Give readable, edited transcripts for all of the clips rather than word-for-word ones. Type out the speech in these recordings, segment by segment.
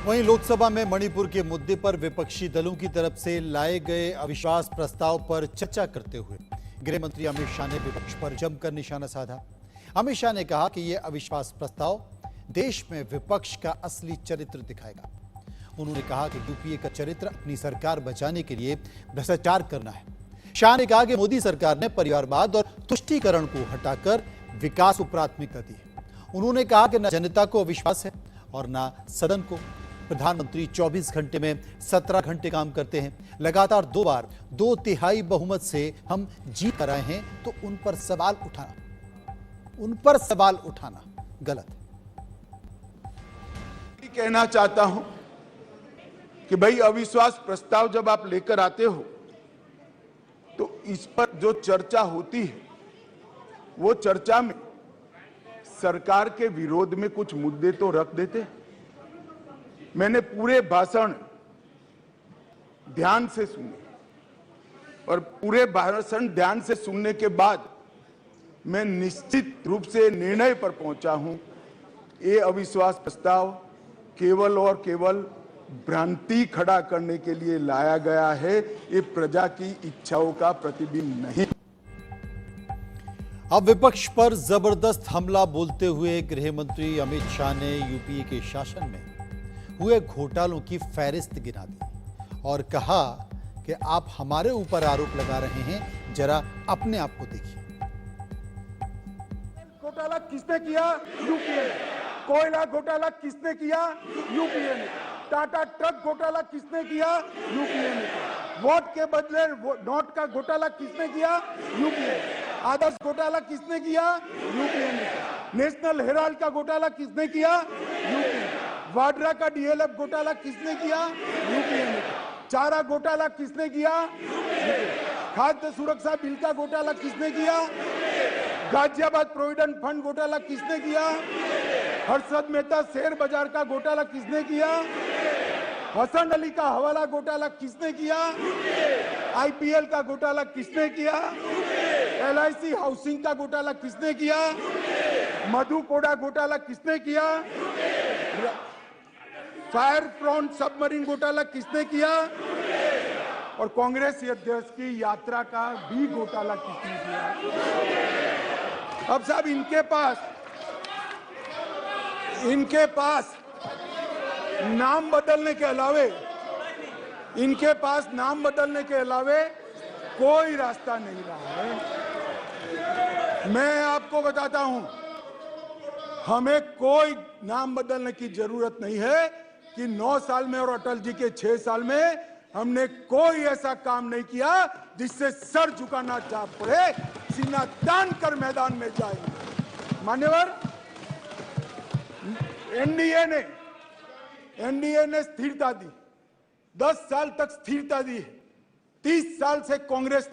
वहीं लोकसभा में मणिपुर के मुद्दे पर विपक्षी दलों की तरफ से लाए गए अविश्वास प्रस्ताव पर चर्चा करते हुए गृह मंत्री अमित शाह ने विपक्ष पर जमकर निशाना साधा। अमित शाह ने कहा कि यह अविश्वास प्रस्ताव देश में विपक्ष का असली चरित्र दिखाएगा। उन्होंने कहा कि यूपीए का चरित्र अपनी सरकार बचाने के लिए भ्रष्टाचार करना है। शाह ने कहा कि मोदी सरकार ने परिवारवाद और तुष्टीकरण को हटाकर विकास को प्राथमिकता दी है। उन्होंने कहा कि न जनता को अविश्वास है और न सदन को। प्रधानमंत्री 24 घंटे में 17 घंटे काम करते हैं। लगातार 2 बार 2/3 बहुमत से हम जीत कर आए हैं, तो उन पर सवाल उठाना गलत है। कहना चाहता हूं कि भाई अविश्वास प्रस्ताव जब आप लेकर आते हो तो इस पर जो चर्चा होती है वो चर्चा में सरकार के विरोध में कुछ मुद्दे तो रख देते हैं। मैंने पूरे भाषण ध्यान से सुने और पूरे भाषण ध्यान से सुनने के बाद मैं निश्चित रूप से निर्णय पर पहुंचा हूं, ये अविश्वास प्रस्ताव केवल और केवल भ्रांति खड़ा करने के लिए लाया गया है। ये प्रजा की इच्छाओं का प्रतिबिंब नहीं। अब विपक्ष पर जबरदस्त हमला बोलते हुए गृह मंत्री अमित शाह ने यूपीए के शासन में हुए घोटालों की फहरिस्त गिना दी और कहा कि आप हमारे ऊपर आरोप लगा रहे हैं, जरा अपने आप को देखिए। घोटाला किसने किया? यूपीए ने। कोयला घोटाला किसने किया? यूपीए ने। टाटा ट्रक घोटाला किसने किया? यूपीए ने। वोट के बदले नोट का घोटाला किसने किया? यूपीए ने। आदर्श घोटाला किसने किया? यूपीए ने। नेशनल हेराल्ड का घोटाला किसने किया? यूपीए ने। वाड्रा का डीएलएफ घोटाला किसने किया? यूपीए ने। चारा घोटाला किसने किया? खाद्य सुरक्षा बिल का घोटाला किसने किया? गाजियाबाद प्रोविडेंट फंड घोटाला किसने किया? हर्षद मेहता शेयर बाजार का घोटाला किसने किया? हसन अली का हवाला घोटाला किसने किया? आईपीएल का घोटाला किसने किया? एलआईसी हाउसिंग का घोटाला किसने किया? मधु कोड़ा घोटाला किसने किया? फायर फ्रंट सबमरीन घोटाला किसने किया? और कांग्रेस अध्यक्ष की यात्रा का भी घोटाला किसने किया? अब साहब इनके पास नाम बदलने के अलावे कोई रास्ता नहीं रहा है। मैं आपको बताता हूं, हमें कोई नाम बदलने की जरूरत नहीं है कि 9 साल में और अटल जी के 6 साल में हमने कोई ऐसा काम नहीं किया जिससे सर झुकाना चाह पड़े, सीना तान कर मैदान में जाएंगे। मान्यवर, एनडीए ने स्थिरता दी, 10 साल तक स्थिरता दी है। 30 साल से कांग्रेस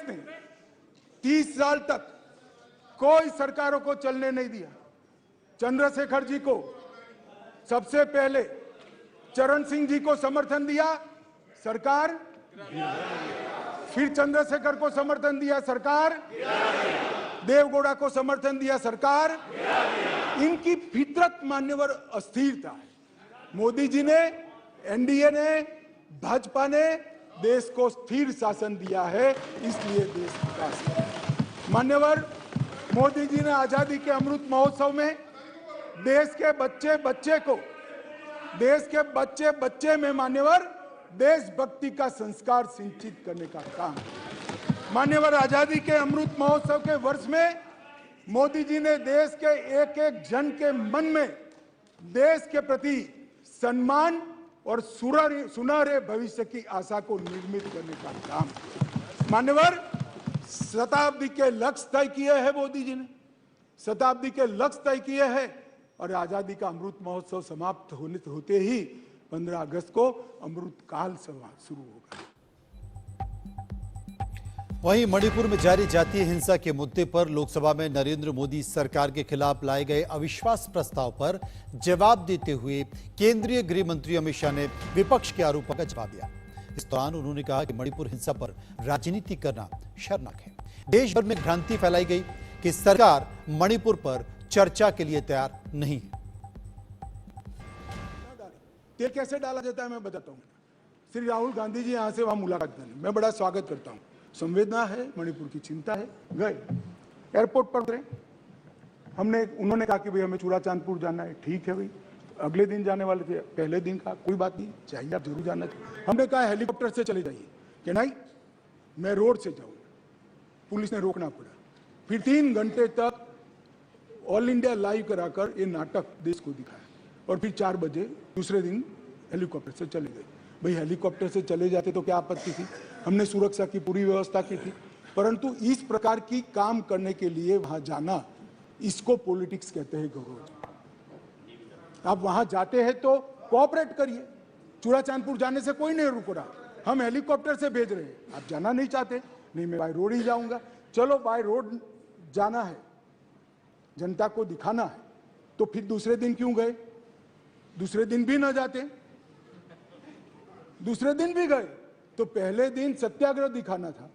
ने 30 साल तक कोई सरकारों को चलने नहीं दिया। चंद्रशेखर जी को सबसे पहले, चरण सिंह जी को समर्थन दिया, सरकार, फिर चंद्रशेखर को समर्थन दिया, सरकार, देवगौड़ा को समर्थन दिया, सरकार। इनकी फितरत मान्यवर अस्थिरता है। मोदी जी ने, एनडीए ने, भाजपा ने देश को स्थिर शासन दिया है, इसलिए देश विकास है। मान्यवर, मोदी जी ने आजादी के अमृत महोत्सव में देश के बच्चे में मान्यवर देशभक्ति का संस्कार सिंचित करने का काम। मान्यवर, आजादी के अमृत महोत्सव के वर्ष में मोदी जी ने देश के एक एक जन के मन में देश के प्रति सम्मान और सुनहरे भविष्य की आशा को निर्मित करने का काम। मान्यवर, शताब्दी के लक्ष्य तय किए हैं मोदी जी ने, शताब्दी के लक्ष्य तय किए हैं और आजादी का अमृत महोत्सव समाप्त होते ही 15 अगस्त को अमृत काल शुरू होगा। वहीं मणिपुर में जारी जातीय हिंसा के मुद्दे पर लोकसभा में नरेंद्र मोदी सरकार के खिलाफ लाए गए अविश्वास प्रस्ताव पर जवाब देते हुए केंद्रीय गृह मंत्री अमित शाह ने विपक्ष के आरोपों का जवाब दिया। इस दौरान उन्होंने कहा कि मणिपुर हिंसा पर राजनीति करना शर्मनाक है। देश भर में भ्रांति फैलाई गई कि सरकार मणिपुर पर चर्चा के लिए तैयार नहीं है। तेल कैसे डाला जाता है मैं बताता हूँ। श्री राहुल गांधी जी यहाँ से वहाँ मुलाकात करने, मैं बड़ा स्वागत करता हूँ, संवेदना है, मणिपुर की चिंता है, गए एयरपोर्ट पर उतरे, उन्होंने कहा कि भाई हमें चूड़ाचांदपुर जाना है, ठीक है भाई, अगले दिन जाने वाले थे, पहले दिन कहा कोई बात नहीं, चाहिए आप जरूर जाना चाहिए। हमने कहा हेलीकॉप्टर से चले जाइए, कि नहीं मैं रोड से जाऊंगा, पुलिस ने रोकना पड़ा। फिर 3 घंटे तक ऑल इंडिया लाइव कराकर ये नाटक देश को दिखाया, और फिर 4 बजे दूसरे दिन हेलीकॉप्टर से चले गए। भाई हेलीकॉप्टर से चले जाते तो क्या आपत्ति थी, हमने सुरक्षा की पूरी व्यवस्था की थी, परंतु इस प्रकार की काम करने के लिए वहां जाना, इसको पॉलिटिक्स कहते हैं गौरव। आप वहां जाते हैं तो कोऑपरेट करिए, चूड़ाचांदपुर जाने से कोई नहीं रुक रहा, हम हेलीकॉप्टर से भेज रहे हैं, आप जाना नहीं चाहते, नहीं मैं बाय रोड ही जाऊंगा, चलो बाय रोड जाना है, जनता को दिखाना है, तो फिर दूसरे दिन क्यों गए? दूसरे दिन भी ना जाते, दूसरे दिन भी गए तो पहले दिन सत्याग्रह दिखाना था।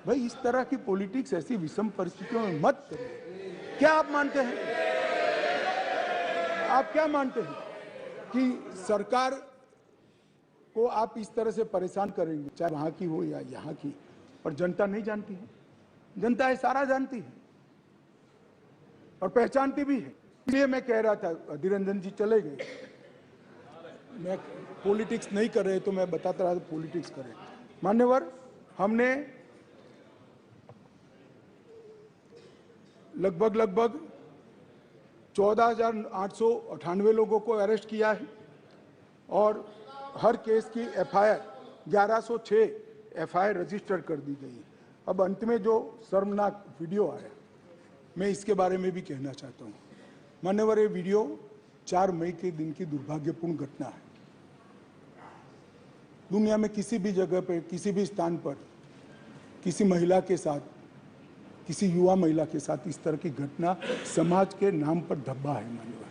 भाई इस तरह की पॉलिटिक्स ऐसी विषम परिस्थितियों में मत करिए। क्या आप मानते हैं, आप क्या मानते हैं कि सरकार को आप इस तरह से परेशान करेंगे, चाहे वहां की हो या यहाँ की, पर जनता नहीं जानती है, जनता ये सारा जानती है और पहचानती भी है। इसलिए मैं कह रहा था, अधीर रंजन जी चले गए, मैं पॉलिटिक्स नहीं कर रहे तो मैं बताता रहा पॉलिटिक्स कर रहे। मान्यवर, हमने लगभग 14,898 लोगों को अरेस्ट किया है और हर केस की एफआईआर 1106 एफआईआर रजिस्टर कर दी गई है। अब अंत में जो शर्मनाक वीडियो आया, मैं इसके बारे में भी कहना चाहता हूँ। मान्यवर, ये वीडियो 4 मई के दिन की दुर्भाग्यपूर्ण घटना है। दुनिया में किसी भी जगह पर, किसी भी स्थान पर, किसी महिला के साथ, किसी युवा महिला के साथ इस तरह की घटना समाज के नाम पर धब्बा है। मान्यवर,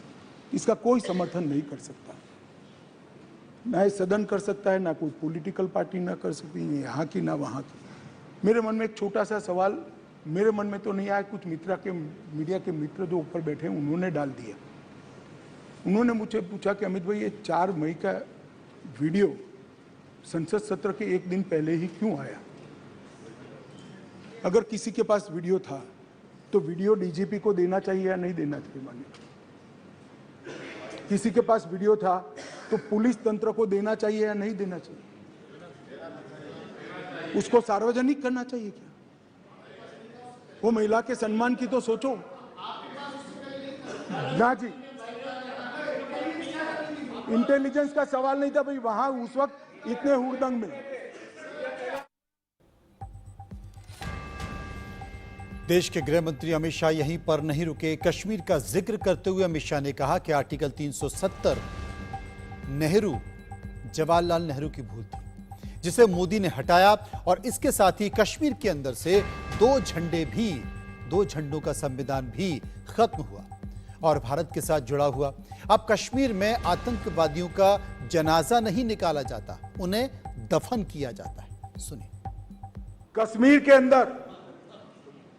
इसका कोई समर्थन नहीं कर सकता, ना ये सदन कर सकता है, ना कोई पॉलिटिकल पार्टी ना कर सकती है, यहाँ की ना वहाँ की। मेरे मन में एक छोटा सा सवाल, मेरे मन में तो नहीं आया, कुछ मीडिया के मित्र जो ऊपर बैठे हैं उन्होंने डाल दिया। उन्होंने मुझे पूछा कि अमित भाई ये 4 मई का वीडियो संसद सत्र के 1 दिन पहले ही क्यों आया? अगर किसी के पास वीडियो था तो वीडियो डीजीपी को देना चाहिए या नहीं देना चाहिए? मानिए किसी के पास वीडियो था तो पुलिस तंत्र को देना चाहिए या नहीं देना चाहिए? उसको सार्वजनिक करना चाहिए क्या? वो महिला के सम्मान की तो सोचो ना जी। इंटेलिजेंस का सवाल नहीं था भाई, वहां उस वक्त इतने हुड़दंग में। देश के गृह मंत्री अमित शाह यहीं पर नहीं रुके। कश्मीर का जिक्र करते हुए अमित शाह ने कहा कि आर्टिकल 370 जवाहरलाल नेहरू की भूल थी, जिसे मोदी ने हटाया, और इसके साथ ही कश्मीर के अंदर से 2 झंडों का संविधान भी खत्म हुआ और भारत के साथ जुड़ा हुआ। अब कश्मीर में आतंकवादियों का जनाजा नहीं निकाला जाता, उन्हें दफन किया जाता है। सुनिए। कश्मीर के अंदर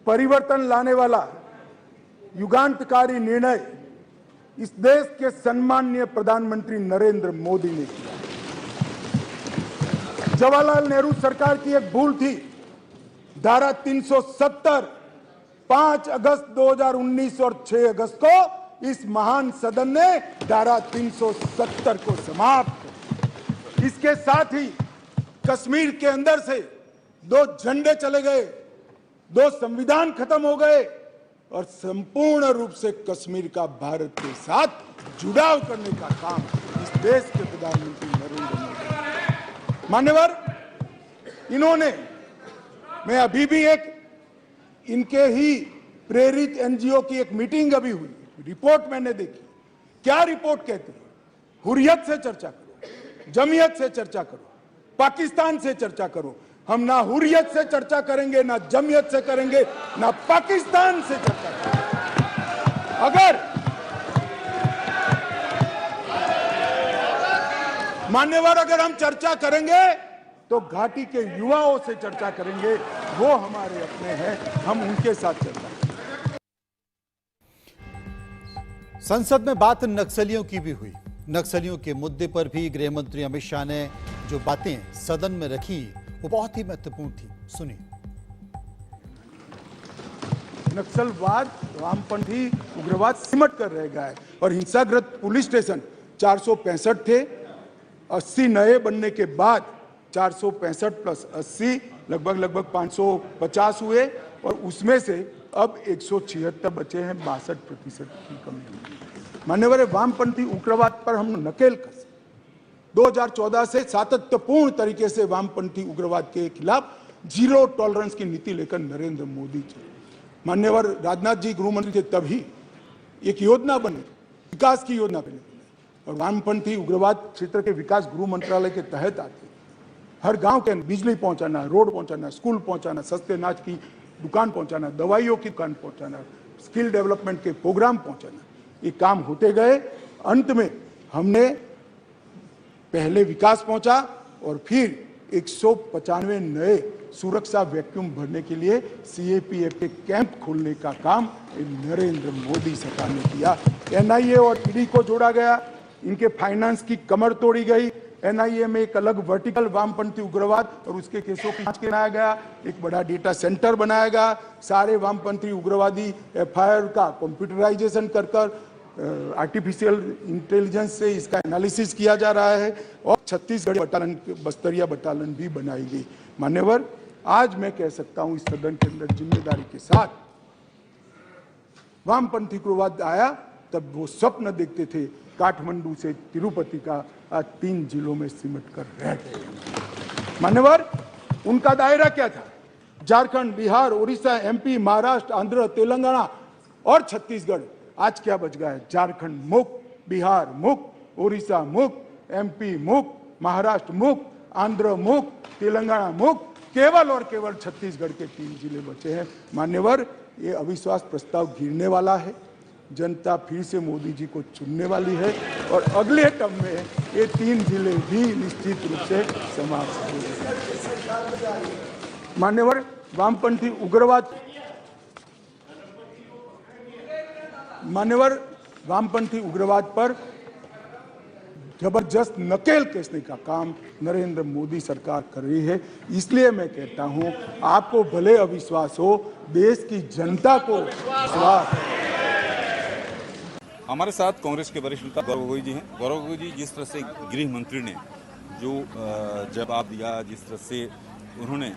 परिवर्तन लाने वाला युगांतकारी निर्णय इस देश के सम्माननीय प्रधानमंत्री नरेंद्र मोदी ने किया। जवाहरलाल नेहरू सरकार की एक भूल थी। धारा 370 5 अगस्त 2019 और 6 अगस्त को इस महान सदन ने धारा 370 को समाप्त किया। इसके साथ ही कश्मीर के अंदर से 2 झंडे चले गए, 2 संविधान खत्म हो गए और संपूर्ण रूप से कश्मीर का भारत के साथ जुड़ाव करने का काम इस देश के प्रधानमंत्री नरेंद्र मोदी। मान्यवर, इन्होंने, मैं अभी भी एक इनके ही प्रेरित एनजीओ की एक मीटिंग अभी हुई, रिपोर्ट मैंने देखी। क्या रिपोर्ट कहती है? हुर्रियत से चर्चा करो, जमीयत से चर्चा करो, पाकिस्तान से चर्चा करो। हम ना हुर्रियत से चर्चा करेंगे, ना जमीयत से करेंगे, ना पाकिस्तान से चर्चा करेंगे। अगर मान्यवर, अगर हम चर्चा करेंगे तो घाटी के युवाओं से चर्चा करेंगे, वो हमारे अपने हैं, हम उनके साथ चर्चा करेंगे। संसद में बात नक्सलियों की भी हुई। नक्सलियों के मुद्दे पर भी गृह मंत्री अमित शाह ने जो बातें सदन में रखी वो बहुत ही महत्वपूर्ण थी। सुनिए। नक्सलवाद, वामपंथी उग्रवाद सिमट कर रह गया है और हिंसाग्रस्त पुलिस स्टेशन 465 थे। 80 नए बनने के बाद 465 प्लस 80 लगभग 550 हुए और उसमें से अब 176 बचे हैं। 62% की कमी हुई। मान्यवर वामपंथी उग्रवाद पर हम नकेल कस 2014 से सातत्यपूर्ण तरीके से वामपंथी उग्रवाद के खिलाफ जीरो टॉलरेंस की नीति लेकर नरेंद्र मोदी चले। मान्यवर राजनाथ जी गृह मंत्री थे तभी एक योजना बनी, विकास की योजना बनी और वामपंथी उग्रवाद क्षेत्र के विकास गृह मंत्रालय के तहत आते। हर गांव के बिजली पहुंचाना, रोड पहुंचाना, स्कूल पहुंचाना, सस्ते अनाज की दुकान पहुंचाना, दवाइयों की दुकान पहुंचाना, स्किल डेवलपमेंट के प्रोग्राम पहुंचाना, ये काम होते गए। अंत में हमने पहले विकास पहुंचा और फिर 195 नए सुरक्षा वैक्यूम भरने के लिए सीएपीएफ के कैंप खोलने का काम नरेंद्र मोदी सरकार ने किया। एनआईए और ईडी को जोड़ा गया, इनके फाइनेंस की कमर तोड़ी गई। एनआईए में एक अलग वर्टिकल वामपंथी उग्रवाद और उसके केसों की जांच बनाया गया, एक बड़ा डेटा सेंटर बनाया गया। सारे वामपंथी उग्रवादी एफआईआर का कंप्यूटराइजेशन कर आर्टिफिशियल इंटेलिजेंस से इसका एनालिसिस किया जा रहा है और छत्तीसगढ़ बटालियन, बस्तरिया बटालियन भी बनाई गई। मान्यवर, आज मैं कह सकता हूं इस सदन के अंदर जिम्मेदारी के साथ, वामपंथी उग्रवाद आया तब वो स्वप्न देखते थे काठमांडू से तिरुपति का, आज 3 जिलों में सिमट कर रह गए। मान्यवर, उनका दायरा क्या था? झारखंड, बिहार, उड़ीसा, एमपी, महाराष्ट्र, आंध्र, तेलंगाना और छत्तीसगढ़। आज क्या बच गया है? झारखंड मुक्त, बिहार मुक्त, उड़ीसा मुक्त, एमपी मुक्त, महाराष्ट्र मुक्त, आंध्र मुक्त, तेलंगाना मुक्त, केवल और केवल छत्तीसगढ़ के 3 जिले बचे हैं। मान्यवर, ये अविश्वास प्रस्ताव गिरने वाला है। जनता फिर से मोदी जी को चुनने वाली है और अगले टर्म में ये 3 जिले भी निश्चित रूप से समाप्त होंगे। मान्यवर, वामपंथी उग्रवाद पर जबरदस्त नकेल कसने का काम नरेंद्र मोदी सरकार कर रही है। इसलिए मैं कहता हूं, आपको भले अविश्वास हो, देश की जनता को विश्वास है। हमारे साथ कांग्रेस के वरिष्ठ नेता गौरव गोगोई जी हैं। गौरव गोगोई जी, जिस तरह से गृह मंत्री ने जो जवाब दिया, जिस तरह से उन्होंने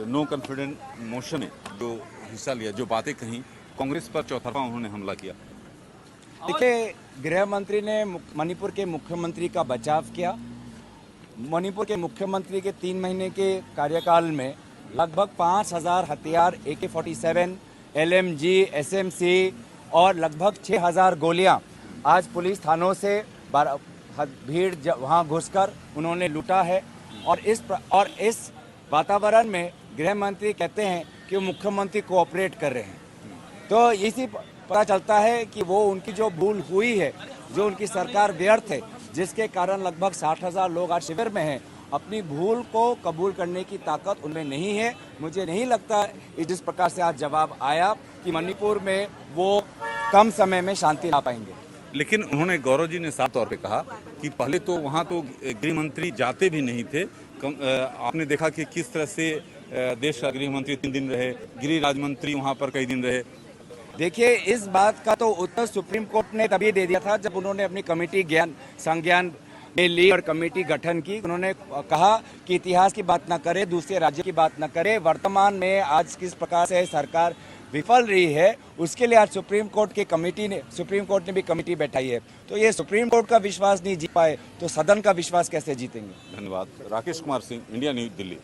नो कॉन्फिडेंस मोशन में जो हिस्सा लिया, जो बातें कहीं, कांग्रेस पर चौतरफा उन्होंने हमला किया। देखिए, गृह मंत्री ने मणिपुर के मुख्यमंत्री का बचाव किया। मणिपुर के मुख्यमंत्री के 3 महीने के कार्यकाल में लगभग 5000 हथियार, AK-47, LMG, SMC और लगभग 6000 गोलियां आज पुलिस थानों से भीड़ वहां घुसकर उन्होंने लूटा है। और इस वातावरण में गृह मंत्री कहते हैं कि मुख्यमंत्री कोऑपरेट कर रहे हैं। तो इसी पता चलता है कि वो उनकी जो भूल हुई है, जो उनकी सरकार व्यर्थ है, जिसके कारण लगभग 60,000 लोग आज शिविर में हैं, अपनी भूल को कबूल करने की ताकत उनमें नहीं है। मुझे नहीं लगता जिस प्रकार से आज जवाब आया कि मणिपुर में वो कम समय में शांति ला पाएंगे। लेकिन उन्होंने, गौरव जी ने साफ तौर पे कहा कि पहले तो वहाँ तो गृह मंत्री जाते भी नहीं थे। आपने देखा कि किस तरह से देश का गृह मंत्री 3 दिन रहे, गृह राज्य मंत्री वहाँ पर कई दिन रहे। देखिए, इस बात का तो उत्तर सुप्रीम कोर्ट ने तभी दे दिया था जब उन्होंने अपनी कमेटी संज्ञान में ली और कमेटी गठन की। उन्होंने कहा कि इतिहास की बात न करे, दूसरे राज्य की बात न करे, वर्तमान में आज किस प्रकार से सरकार विफल रही है उसके लिए आज सुप्रीम कोर्ट ने भी कमेटी बैठाई है। तो ये सुप्रीम कोर्ट का विश्वास नहीं जीत पाए तो सदन का विश्वास कैसे जीतेंगे? धन्यवाद। Rakesh Kumar Singh, India news, Delhi.